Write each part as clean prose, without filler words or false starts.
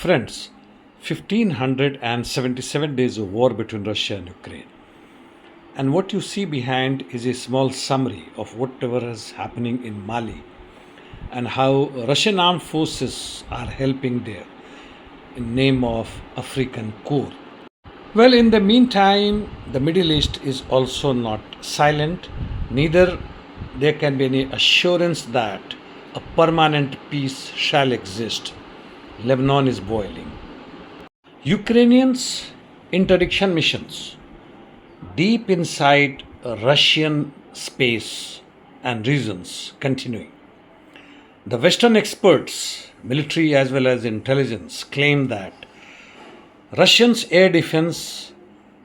Friends, 1577 days of war between Russia and Ukraine. And what you see behind is a small summary of whatever is happening in Mali and how Russian armed forces are helping there in name of African Corps. Well, in the meantime, the Middle East is also not silent, neither there can be any assurance that a permanent peace shall exist. Lebanon is boiling. Ukrainians' interdiction missions deep inside Russian space and regions continuing. The Western experts, military as well as intelligence, claim that Russians' air defense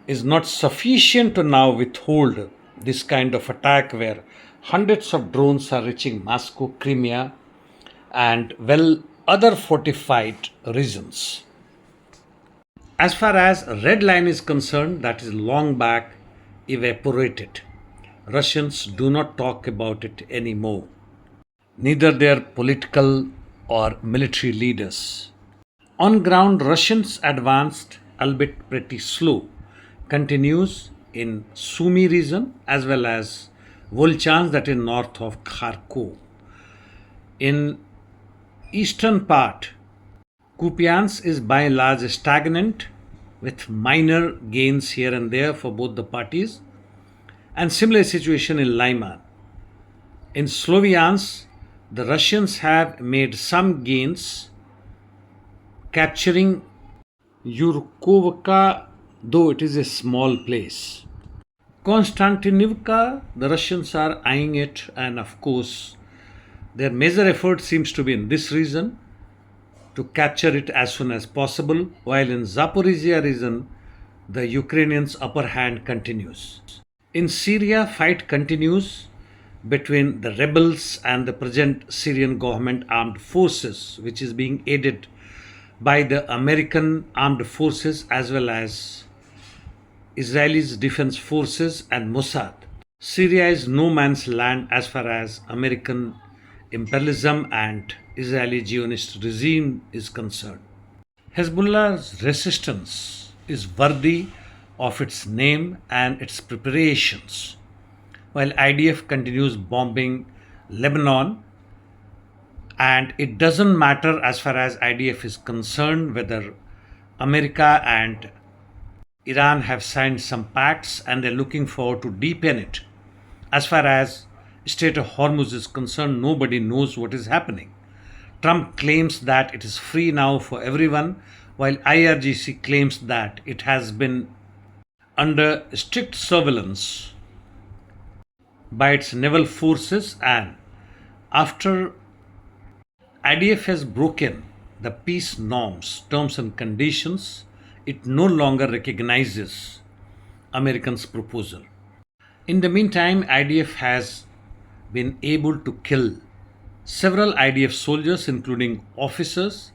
is not sufficient to now withhold this kind of attack where hundreds of drones are reaching Moscow, Crimea, and other fortified regions. As far as red line is concerned, that is long back evaporated. Russians do not talk about it anymore. Neither their political or military leaders. On ground, Russians advanced, albeit pretty slow, continues in Sumy region as well as Volchansk, that is north of Kharkov. In eastern part, Kupiansk is by and large stagnant with minor gains here and there for both the parties, and similar situation in Lyman. In Sloviansk, the Russians have made some gains, capturing Yurkovka, though it is a small place. Konstantinivka, the Russians are eyeing it, and of course, their major effort seems to be in this region to capture it as soon as possible, while in Zaporizhia region, the Ukrainians' upper hand continues. In Syria, fight continues between the rebels and the present Syrian government armed forces, which is being aided by the American armed forces as well as Israel's defense forces and Mossad. Syria is no man's land as far as American imperialism and Israeli Zionist regime is concerned. Hezbollah's resistance is worthy of its name and its preparations, while IDF continues bombing Lebanon. And it doesn't matter as far as IDF is concerned whether America and Iran have signed some pacts and they're looking forward to deepen it. As far as Strait of Hormuz is concerned, nobody knows what is happening. Trump claims that it is free now for everyone, while IRGC claims that it has been under strict surveillance by its naval forces, and after IDF has broken the peace norms, terms and conditions, it no longer recognizes Americans' proposal. In the meantime, IDF has been able to kill several IDF soldiers, including officers,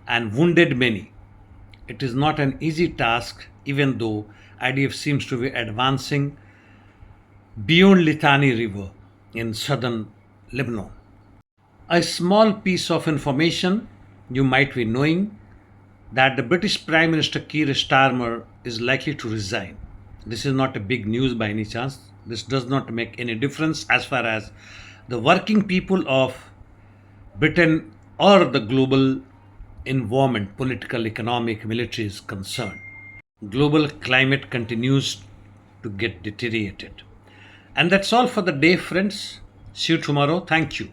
and wounded many. It is not an easy task, even though IDF seems to be advancing beyond Litani River in southern Lebanon. A small piece of information you might be knowing that the British Prime Minister Keir Starmer is likely to resign. This is not a big news by any chance. This does not make any difference as far as the working people of Britain or the global environment, political, economic, military is concerned. Global climate continues to get deteriorated. And that's all for the day, friends. See you tomorrow. Thank you.